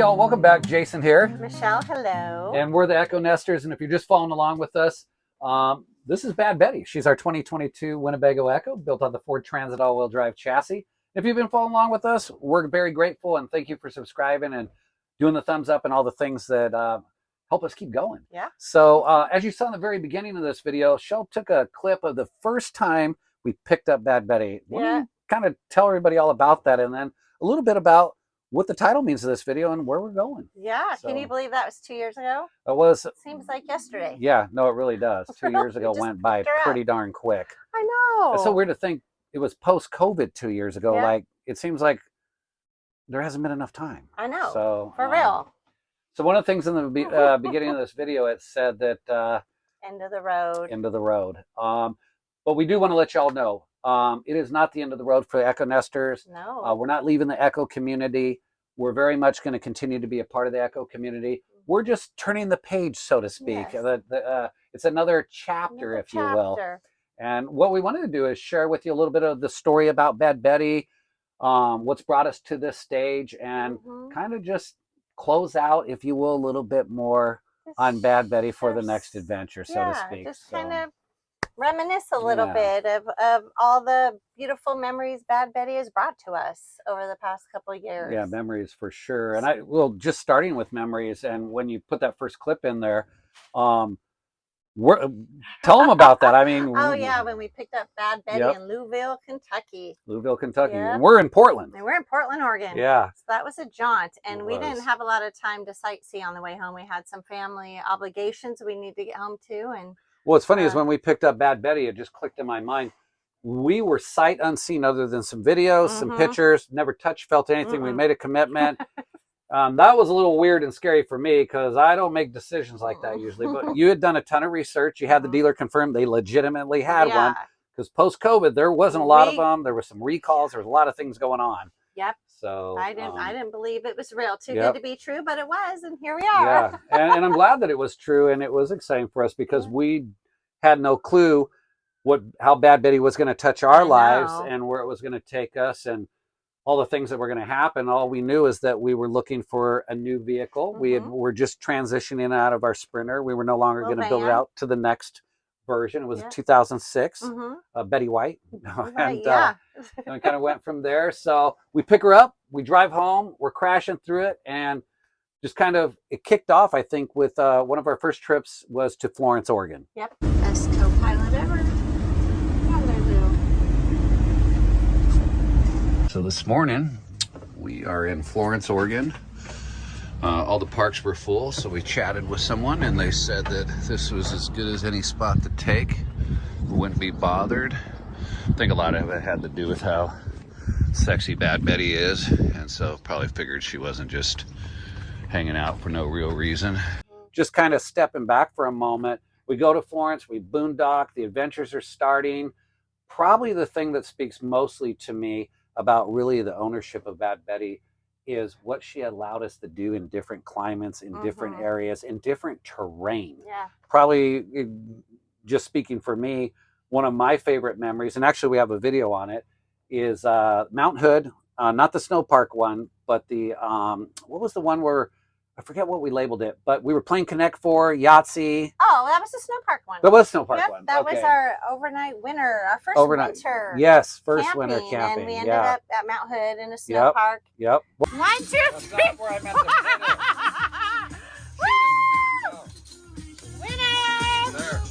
y'all, welcome back. Jason here. Michelle, hello. And we're the EKKOnesters, and if you're just following along with us, this is Bad Betty. She's our 2022 Winnebago Ekko, built on the Ford Transit all-wheel drive chassis. If you've been following along with us, we're very grateful, and thank you for subscribing and doing the thumbs up and all the things that help us keep going. Yeah. So as you saw in the very beginning of this video, Shell took a clip of the first time we picked up Bad Betty. We'll kind of tell everybody all about that, and then a little bit about what the title means of this video and where we're going. Yeah. So, can you believe that was 2 years ago? It was. It seems like yesterday. Yeah, no, it really does. 2 years ago went by pretty darn quick. I know. It's so weird to think it was post-COVID 2 years ago. Yeah. Like, it seems like there hasn't been enough time. I know. So for real. So one of the things in the beginning of this video, it said that end of the road. End of the road. But we do want to let y'all know, it is not the end of the road for EKKOnesters. No. We're not leaving the Ekko community. We're very much going to continue to be a part of the Ekko community. We're just turning the page, so to speak. Yes. It's another chapter, if you will. And what we wanted to do is share with you a little bit of the story about Bad Betty, what's brought us to this stage, and kind of just close out, if you will, a little bit more on Bad Betty for the next adventure, so to speak. Just kind of reminisce a little bit of all the beautiful memories Bad Betty has brought to us over the past couple of years. Yeah, memories for sure. And just starting with memories, and when you put that first clip in there, tell them about that. I mean, oh yeah, when we picked up Bad Betty in Louisville, Kentucky. Louisville, Kentucky. And we're in Portland. And we're in Portland, Oregon. Yeah. So that was a jaunt. And we didn't have a lot of time to sightsee on the way home. We had some family obligations we need to get home to. And what's funny is when we picked up Bad Betty, it just clicked in my mind. We were sight unseen other than some videos, some pictures, never touched, felt anything. We made a commitment. That was a little weird and scary for me because I don't make decisions like that usually. But you had done a ton of research. You had the dealer confirm they legitimately had one, because post-COVID there wasn't a lot of them. There were some recalls. There was a lot of things going on. Yep. So I didn't believe it was real. Too good to be true, but it was, and here we are. Yeah, and I'm glad that it was true, and it was exciting for us because we had no clue how Bad Betty was going to touch our lives and where it was going to take us, and all the things that were going to happen. All we knew is that we were looking for a new vehicle. We're just transitioning out of our Sprinter. We were no longer going to build it out to the next version. It was a 2006 Betty White. And we kind of went from there. So we pick her up, we drive home, we're crashing through it, and just kind of, it kicked off, I think, with one of our first trips was to Florence, Oregon. Yep. Best co-pilot ever. So this morning, we are in Florence, Oregon. All the parks were full, so we chatted with someone, and they said that this was as good as any spot to take. We wouldn't be bothered. I think a lot of it had to do with how sexy Bad Betty is, and so probably figured she wasn't just hanging out for no real reason. Just kind of stepping back for a moment, we go to Florence, we boondock, the adventures are starting. Probably the thing that speaks mostly to me about really the ownership of Bad Betty is what she allowed us to do in different climates, in different areas, in different terrain. Yeah. Probably, just speaking for me, one of my favorite memories, and actually we have a video on it, is Mount Hood, not the snow park one, but the, what was the one where, I forget what we labeled it, but we were playing Connect 4, Yahtzee. Oh, that was the snow park one. That was snow park one. That was our overnight winter, our first winter. Yes, first winter camping. And we ended up at Mount Hood in a snow park. Yep. 1, 2, 3. That's not where I meant to put it. Winner! There.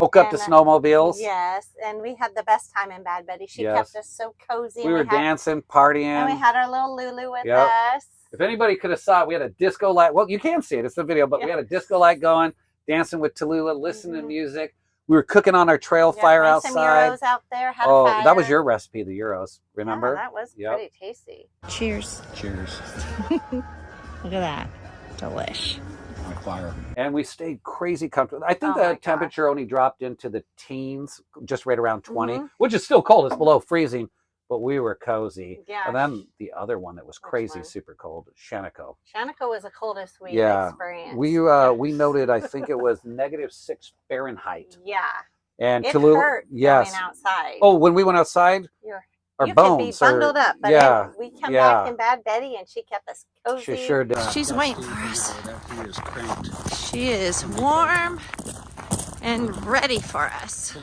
Woke up to snowmobiles. Yes, and we had the best time in Bad Betty. She kept us so cozy. We were dancing, partying. And we had our little Lulu with us. If anybody could have saw it, we had a disco light. Well, you can't see it. It's the video, but we had a disco light going, dancing with Tallulah, listening to music. We were cooking on our trail fire outside. Some Euros out there. Had a fire. That was your recipe, the Euros. Remember? Yeah, that was pretty tasty. Cheers. Cheers. Look at that. Delish. Fire. And we stayed crazy comfortable. I think the temperature only dropped into the teens, just right around 20, which is still cold. It's below freezing, but we were cozy. Yeah. And then the other one that was crazy, super cold, Shaniko. Shaniko was the coldest we experienced. We noted, I think it was -6 Fahrenheit. Yeah. And It Tallulah, hurt yes. going outside. Oh, when we went outside, our You bones could be bundled up, but yeah, we come back in Bad Betty, and she kept us cozy. She sure did. She's waiting for us. That heat is cranked. She is warm and ready for us.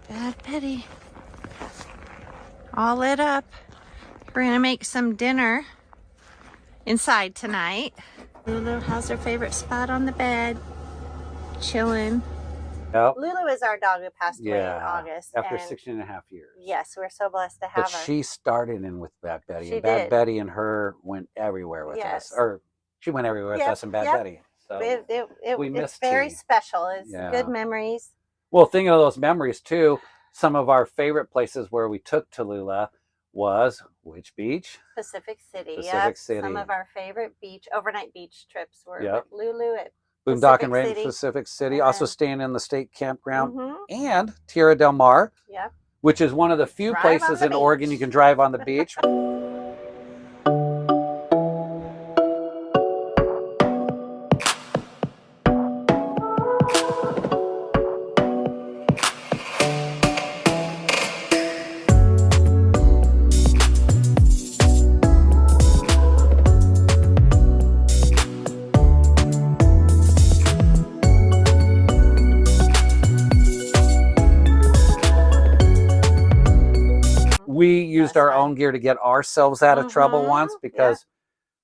Bad Betty. All lit up. We're gonna make some dinner inside tonight. Lulu has her favorite spot on the bed, chilling. Yep. Lulu is our dog who passed away in August. After and 16.5 years. Yes, we're so blessed to have But her. she started in with Bad Betty. She and Bad did. Betty and her went everywhere with us. Or she went everywhere with us and Bad Betty. So it's very special. It's good memories. Well, thinking of those memories too, some of our favorite places where we took Tallulah was which beach? Pacific City. Pacific City. Some of our favorite overnight beach trips were with Lulu at Boondocking Ranch, Pacific City. And also staying in the state campground and Tierra del Mar, which is one of the few places in Oregon you can drive on the beach. We used our own gear to get ourselves out of trouble once because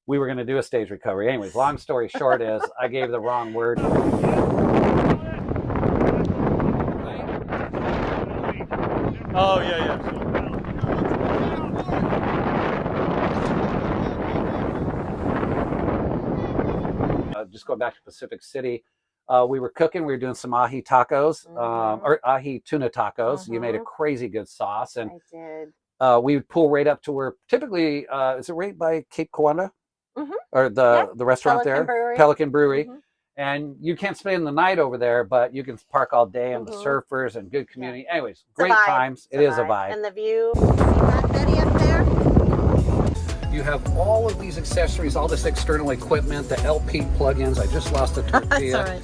we were going to do a stage recovery. Anyways, long story short is I gave the wrong word. Oh, yeah. Just going back to Pacific City, we were cooking. We were doing some ahi tacos, or ahi tuna tacos. You made a crazy good sauce. And I did. We would pull right up to where typically, is it right by Cape Kiwanda? Or the restaurant Pelican Brewery. And you can't spend the night over there, but you can park all day and the surfers and good community. Anyways, great times. It is a vibe. And the view. See Bad Betty up there? You have all of these accessories, all this external equipment, the LP plugins. I just lost the tortilla.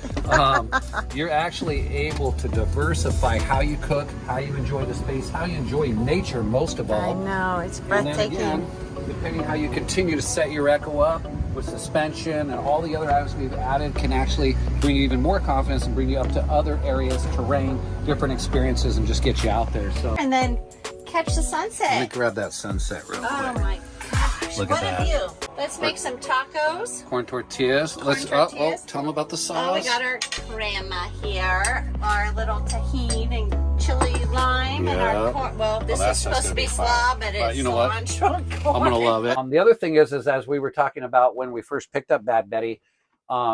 You're actually able to diversify how you cook, how you enjoy the space, how you enjoy nature most of all. I know, it's And breathtaking. then again, depending how you continue to set your Ekko up with suspension and all the other items we've added can actually bring you even more confidence and bring you up to other areas, terrain, different experiences, and just get you out there. So. And then catch the sunset. Let me grab that sunset real quick. Oh my gosh, Look what at a that. view. Let's make some tacos. Corn tortillas. Let's tortillas. tell them about the sauce. Oh, we got our crema here, our little tahini and chili lime, and our corn. Well, this is supposed to be slaw, but it's you know what? cilantro corn. I'm gonna love it. The other thing is as we were talking about when we first picked up Bad Betty,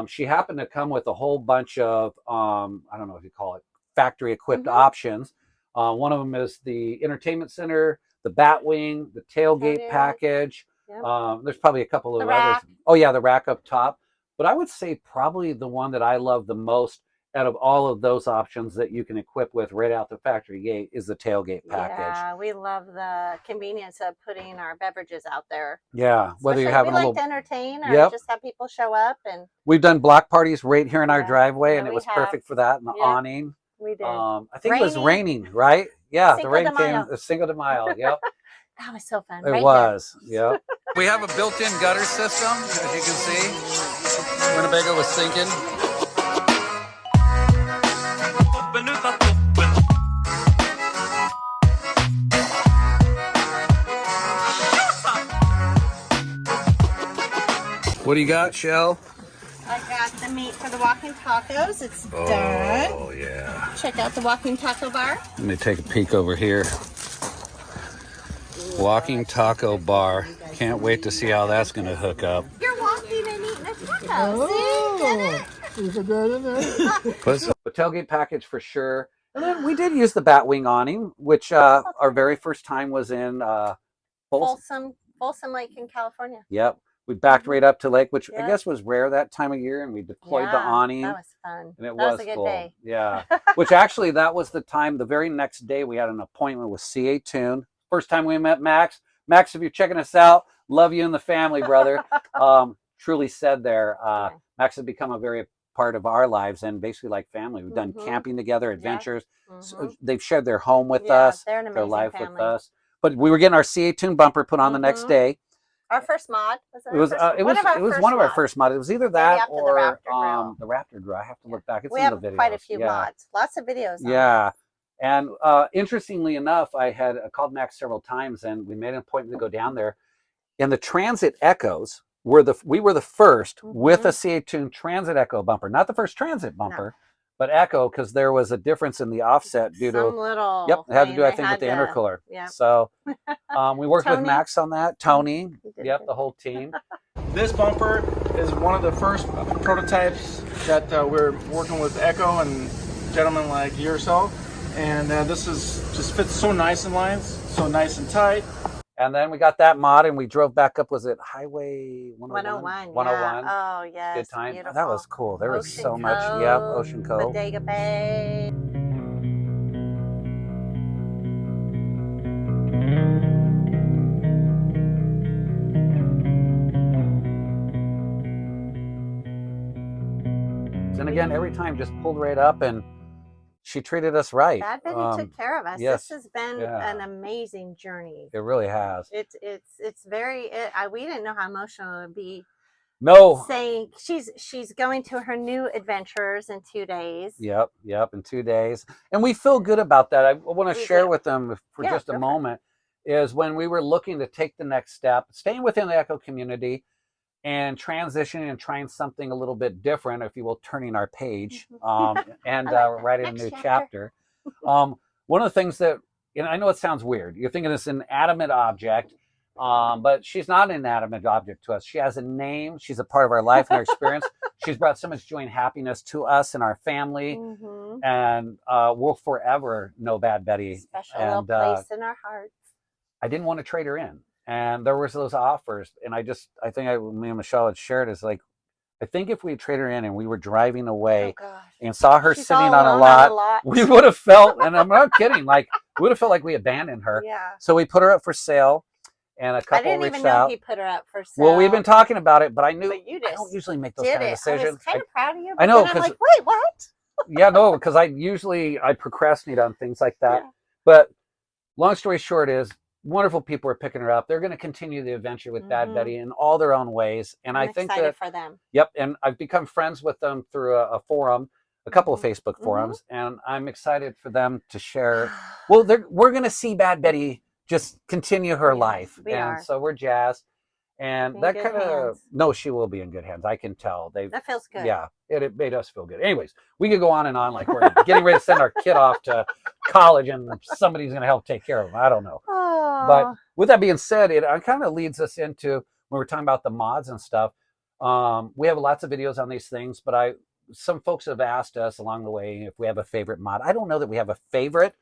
she happened to come with a whole bunch of I don't know if you call it factory equipped options. One of them is the entertainment center, the Batwing, the tailgate package. There's probably a couple of others. Oh yeah, the rack up top. But I would say probably the one that I love the most out of all of those options that you can equip with right out the factory gate is the tailgate package. Yeah, we love the convenience of putting our beverages out there. Yeah, whether you're having we a like little to entertain or just have people show up. And we've done block parties right here in our driveway, and it was have. perfect for that. And the awning. We did. I think it was raining, right? Yeah, the rain came. Cinco de Mayo. Yep. That was so fun. It was. Yeah. We have a built-in gutter system, as you can see. Winnebago was sinking. What do you got, Shell? I got the meat for the walking tacos. It's done. Oh, yeah. Check out the walking taco bar. Let me take a peek over here. Walking taco bar. Can't wait to see how that's going to hook up. You're walking and eating a taco. See? Is it good in there? The tailgate package for sure. And then we did use the Batwing awning, which our very first time was in Folsom Lake in California. Yep. We backed right up to lake, which I guess was rare that time of year, and we deployed the awning. That was fun. And it was was a good cool. day. Yeah. Which actually, that was the time, the very next day, we had an appointment with CA Tune. First time we met Max. Max, if you're checking us out, love you and the family, brother. Truly said there. Max has become a very part of our lives and basically like family. We've done camping together, adventures. So they've shared their home with us, they're an their amazing life family. with us. But we were getting our CA Tune bumper put on the next day. Our first mod was It was one of our first mods. It was either that or the Raptor Grill. I have to look back. It's we in have the videos. quite a few mods, lots of videos. Yeah. And interestingly enough, I had called Max several times, and we made an appointment to go down there. And the Transit Ekkos we were the first with a CA Tune Transit Ekko bumper, not the first Transit bumper, but Ekko, because there was a difference in the offset due to little. it had to do, I think, with the intercooler. Yeah. So we worked with Max on that. Tony, the whole team. This bumper is one of the first prototypes that we're working with Ekko and gentlemen like yourself. And this just fits so nice in lines, so nice and tight. And then we got that mod and we drove back up, was it Highway 101? 101. Oh, yes. Good time. Beautiful. That was cool. There was so much. Ocean Cove. Bodega Bay. And again, every time just pulled right up and she treated us right. Bad Betty took care of us. Yes. This has been an amazing journey. It really has. It's very. We didn't know how emotional it would be. No. Saying she's going to her new adventures in 2 days. Yep, in 2 days, and we feel good about that. I want to share with them for just a moment. Is when we were looking to take the next step, staying within the Ekko community, and transitioning and trying something a little bit different, if you will, turning our page and writing a new chapter. One of the things that, I know it sounds weird. You're thinking it's an inanimate object, but she's not an inanimate object to us. She has a name. She's a part of our life and our experience. She's brought so much joy and happiness to us and our family. And we'll forever know Bad Betty. Special little place in our hearts. I didn't want to trade her in. And there was those offers, and I think me and Michelle had shared is like, I think if we traded her in and we were driving away and saw her sitting on a lot, we would have felt, and I'm not kidding, like we would have felt like we abandoned her. Yeah. So we put her up for sale, and a couple reached out. I didn't even know he put her up for sale. Well, we've been talking about it, but I knew I don't usually make those kind of decisions. I was kind of proud of you. I know, because I'm like, wait, what? Yeah, no, because I procrastinate on things like that. Yeah. But long story short is, wonderful people are picking her up. They're going to continue the adventure with Bad Betty in all their own ways. And I think excited for them. Yep. And I've become friends with them through a forum, a couple of Facebook forums, and I'm excited for them to share. Well, we're going to see Bad Betty just continue her life. So we're jazzed. And that kind of, no, she will be in good hands. I can tell. That feels good. Yeah, it made us feel good. Anyways, we could go on and on like we're getting ready to send our kid off to college and somebody's going to help take care of him. I don't know. Oh. But with that being said, it kind of leads us into when we're talking about the mods and stuff. We have lots of videos on these things, but some folks have asked us along the way if we have a favorite mod. I don't know that we have a favorite.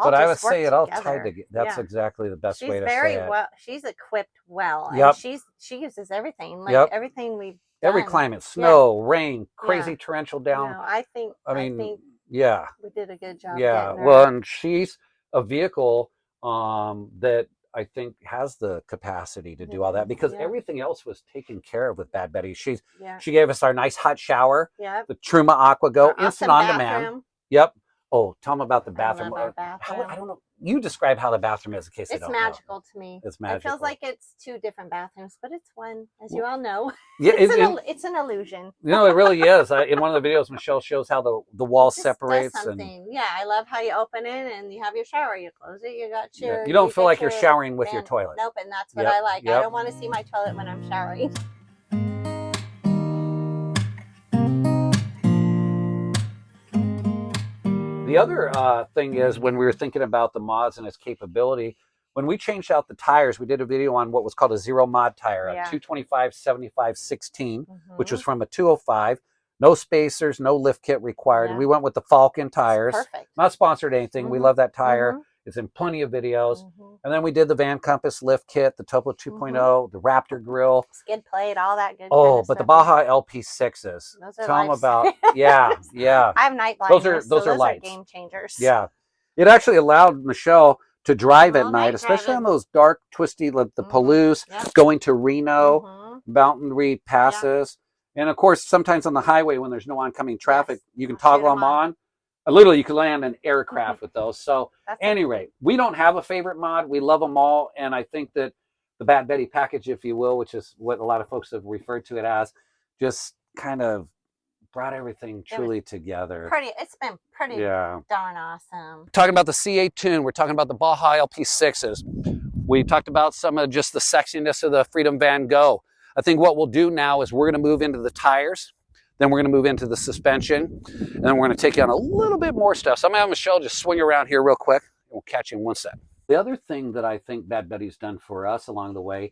But I would say it all tied together. That's exactly the best way to say it. She's equipped well. Yep. And she uses everything. Like everything we've done. Every climate, snow, rain, crazy torrential down. No, I think we did a good job. Yeah. Well, and she's a vehicle that I think has the capacity to do all that because everything else was taken care of with Bad Betty. She gave us our nice hot shower, the Truma Aqua Go, instant on demand. Yep. Oh, tell them about the bathroom. I don't know. You describe how the bathroom is in case they don't know. It's magical to me. It's magical. It feels like it's 2 different bathrooms, but it's one, as you all know. Yeah, it's an illusion. It really is. In one of the videos, Michelle shows how the wall separates. Yeah, I love how you open it and you have your shower. You close it. You got your. You don't feel like you're showering with your toilet. Nope, and that's what I like. I don't want to see my toilet when I'm showering. The other thing is when we were thinking about the mods and its capability, when we changed out the tires, we did a video on what was called a zero mod tire, a 225/75/16, which was from a 205. No spacers, no lift kit required. We went with the Falcon tires. Perfect. Not sponsored anything. We love that tire. It's in plenty of videos. And then we did the Van Compass lift kit, the Topo 2.0, the Raptor grill. Skid plate, all that good but the Baja LP6s. Tell them about, I have night blindness, those are lights. Game changers. Yeah. It actually allowed Michelle to drive at night, especially on those dark, twisty, the Palouse, going to Reno, Mountain Reed passes. And of course, sometimes on the highway when there's no oncoming traffic, you can Shoot toggle 'em them on. Literally, you can land an aircraft with those. So That's anyway, we don't have a favorite mod. We love them all. And I think that the Bad Betty package, if you will, which is what a lot of folks have referred to it as, just kind of brought everything truly together. It's been pretty darn awesome. Talking about the C8 tune, we're talking about the Baja LP6s. We talked about some of just the sexiness of the Freedom Van Go. I think what we'll do now is we're going to move into the tires, then we're going to move into the suspension, and then we're going to take you on a little bit more stuff. So I'm going to have Michelle just swing around here real quick, and we'll catch you in one sec. The other thing that I think Bad Betty's done for us along the way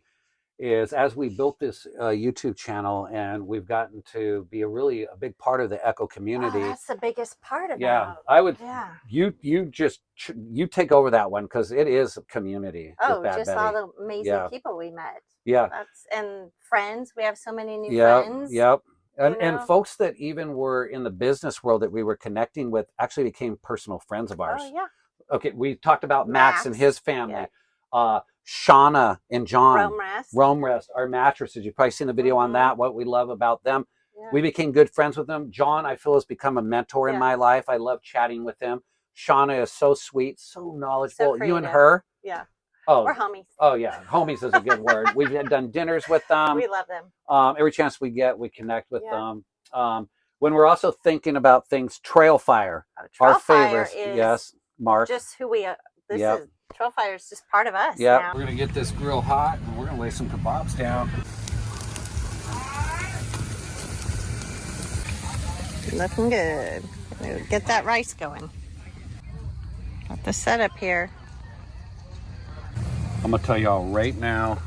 is as we built this YouTube channel and we've gotten to be a big part of the Ekko community. Oh, that's the biggest part of it. I would. Yeah. You take over that one because it is a community. Oh, just all the amazing people we met. Yeah. And friends. We have so many new friends. Yep. And folks that even were in the business world that we were connecting with actually became personal friends of ours. Oh yeah. Okay, we talked about Max and his family. Yeah. Shauna and John, Rome Rest, our mattresses. You've probably seen the video on that, what we love about them. Yeah. We became good friends with them. John, I feel, has become a mentor in my life. I love chatting with him. Shauna is so sweet, so knowledgeable. You and her? Yeah. Oh, we're homies. Oh, yeah. Homies is a good word. We've done dinners with them. We love them. Every chance we get, we connect with them. When we're also thinking about things, Trail Fire, our favorites. Yes, Mark. Just who we are. This is Trail Fire is just part of us. Yeah, we're gonna get this grill hot and we're gonna lay some kebabs down. Looking good. Get that rice going. Got the setup here. I'm gonna tell y'all right now,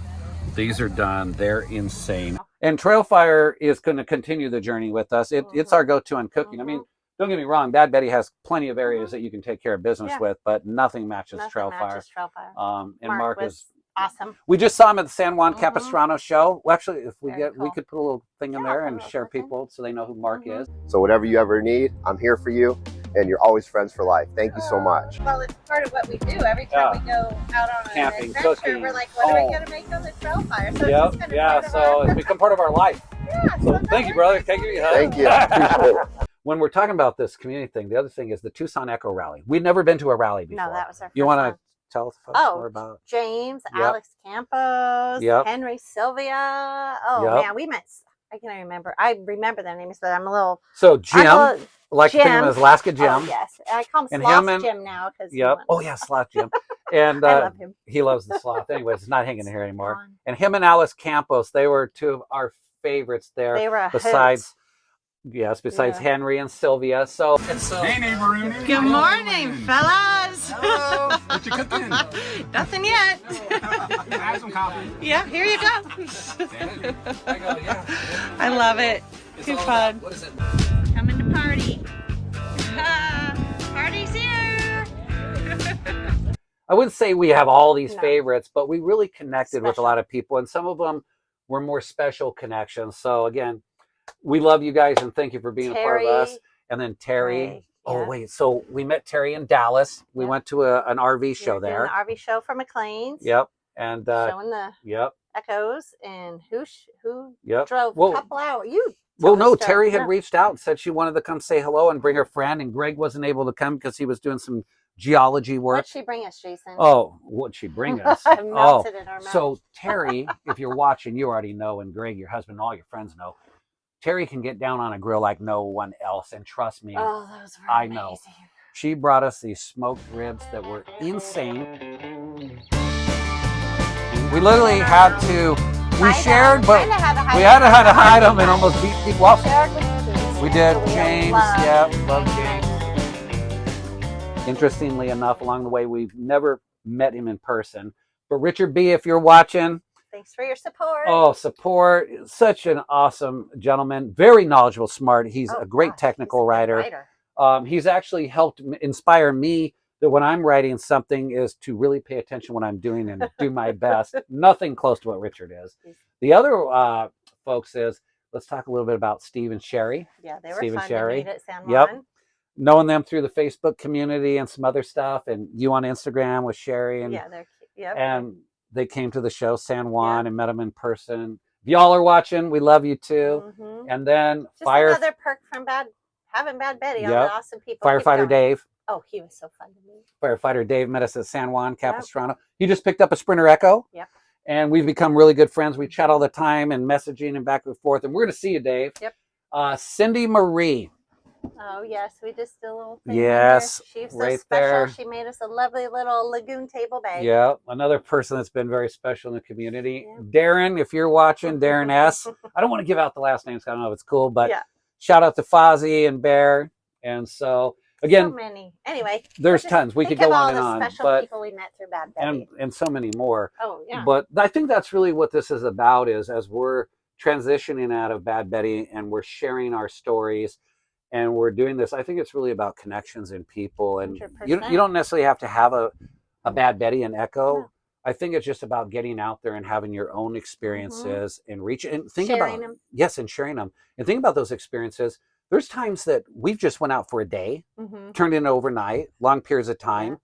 these are done. They're insane. And Trail Fire is going to continue the journey with us. It's our go-to on cooking. I mean, don't get me wrong, Bad Betty has plenty of areas that you can take care of business with, but nothing matches Trail Fire. And Mark is awesome. We just saw him at the San Juan Capistrano show. Well, actually, if we we could put a little thing in there and share people so they know who Mark is. So whatever you ever need, I'm here for you, and you're always friends for life. Thank you so much. Well, it's part of what we do. Every time we go out on camping, an adventure, cooking. We're like, what are we going to make on the Trail Fire? So it's it's become part of our life. So thank you, brother. Thank you. Thank you. When we're talking about this community thing, the other thing is the Tucson Ekko Rally. We'd never been to a rally before. No, that was our first You want one. to tell folks more about James, Alex Campos, Henry Sylvia. Man, we met. I can't remember. I remember their names, but I'm a little. So Jim, I like to think of him as Alaska Jim. Oh, yes, I call him Sloth Jim now because. Oh yeah, Sloth Jim. And I love him. He loves the sloth. Anyways, it's not hanging in here anymore. And him and Alice Campos, they were two of our favorites there. They were besides Henry and Sylvia. So hey, neighbor. Good morning, fellas. Hello. What you cooking? Nothing yet. Can I have some coffee? Yeah, here you go. I love it. Too fun. What is it? Coming to party. Party's here. I wouldn't say we have all these favorites, but we really connected with a lot of people, and some of them were more special connections. So again, we love you guys and thank you for being a part of us. And then Terry. Oh wait, so we met Terry in Dallas. We went to an RV show there. An RV show for McLean's. Yep. And showing the Echoes and who drove a couple hours. Terry had reached out and said she wanted to come say hello and bring her friend, and Greg wasn't able to come because he was doing some geology work. What'd she bring us, Jason? Oh, what'd she bring us? Melted in our mouth. So Terry, if you're watching, you already know, and Greg, your husband, all your friends know, Terry can get down on a grill like no one else, and trust me, those were I amazing. know. She brought us these smoked ribs that were insane. We literally had to. We shared, but we had to hide them and almost beat people up. We did. James, love James. Interestingly enough, along the way, we've never met him in person. But Richard B., if you're watching, thanks for your support. Oh, support. Such an awesome gentleman. Very knowledgeable, smart. He's a great technical writer. He's actually helped inspire me that when I'm writing something is to really pay attention what I'm doing and do my best. Nothing close to what Richard is. The other folks is, let's talk a little bit about Steve and Sherry. Yeah, they were Steve fun and Sherry. to meet at San Juan. Knowing them through the Facebook community and some other stuff, and you on Instagram with Sherry. And, they're and they came to the show, San Juan, and met them in person. If y'all are watching, we love you too. Mhm. And then Just another perk from having Bad Betty. All Yep. the awesome people. Keep Firefighter going. Dave. Oh, he was so fun to meet. Firefighter Dave met us at San Juan Capistrano. He just picked up a Sprinter Ekko. Yep. And we've become really good friends. We chat all the time and messaging and back and forth. And we're going to see you, Dave. Yep. Cindy Marie. Oh, yes. We just did a little thing. Yes. She's so right special. there. She made us a lovely little lagoon table bag. Yeah. Another person that's been very special in the community. Yeah. Darren, if you're watching, Darren S. I don't want to give out the last names. I don't know if it's cool, but shout out to Fozzie and Bear. And so, again, so many. Anyway, there's tons. We could go on and on. Special people we met through Bad Betty. And so many more. Oh, yeah. But I think that's really what this is about, is as we're transitioning out of Bad Betty and we're sharing our stories and we're doing this, I think it's really about connections and people. And you don't necessarily have to have a Bad Betty and Ekko. No. I think it's just about getting out there and having your own experiences and reaching and think about them. Yes, and sharing them. And think about those experiences. There's times that we've just went out for a day, turned in overnight, long periods of time.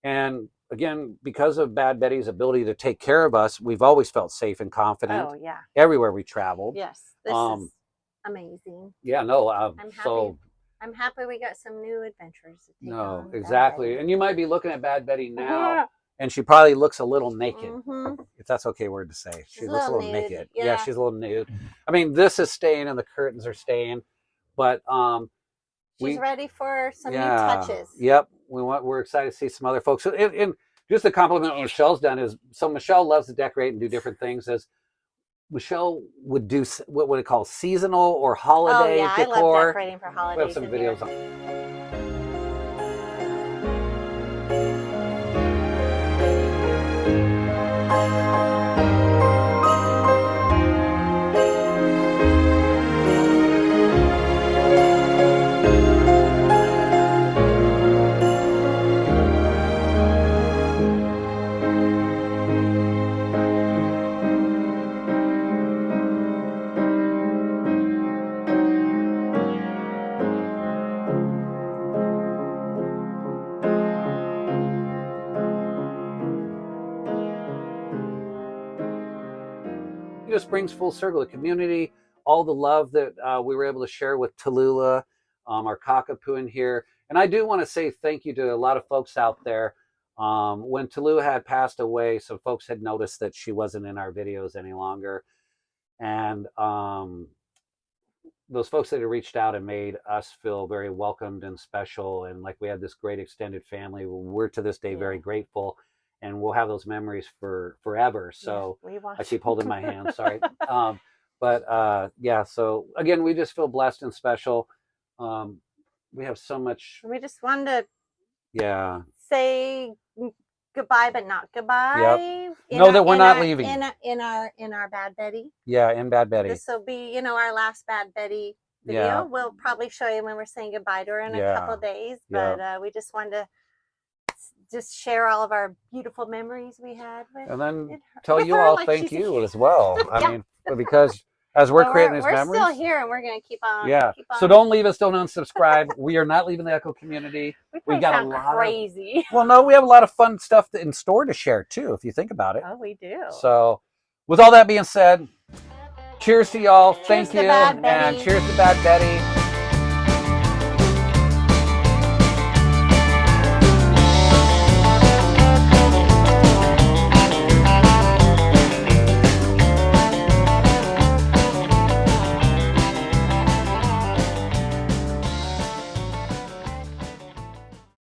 And again, because of Bad Betty's ability to take care of us, we've always felt safe and confident. Oh, yeah. Everywhere we traveled. Yes. This is amazing. Yeah, no. I'm happy. I'm happy we got some new adventures to take on. Exactly. And you might be looking at Bad Betty now, and she probably looks a little naked. If that's okay word to say. She looks a little naked. Yeah, she's a little nude. I mean, this is staying and the curtains are staying. But she's ready for some new touches. Yep, we're excited to see some other folks. And just a compliment what Michelle's done is, so Michelle loves to decorate and do different things. As Michelle would do what we call seasonal or holiday decor. I love decorating for holidays. We have some videos on. Just brings full circle the community, all the love that we were able to share with Tallulah, our cockapoo in here. And I do want to say thank you to a lot of folks out there. When Tallulah had passed away, some folks had noticed that she wasn't in our videos any longer. And those folks that had reached out and made us feel very welcomed and special. And like we had this great extended family. We're to this day very grateful. And we'll have those memories for forever. So I keep holding my hand, sorry. So again, we just feel blessed and special. We have so much. We just wanted to say goodbye, but not goodbye. Yep. Know that we're not leaving. In our Bad Betty. Yeah, in Bad Betty. This will be, our last Bad Betty video. Yeah. We'll probably show you when we're saying goodbye to her in a couple of days. But we just wanted to just share all of our beautiful memories we had with, and then tell you all thank you as well. I mean, because as we're creating these memories, we're still here and we're going to keep on. So don't leave us, don't unsubscribe. We are not leaving the Ekko community. We got a lot crazy. We have a lot of fun stuff in store to share too, if you think about it. Oh, we do. So with all that being said, cheers to y'all. Thank you. And cheers to Bad Betty.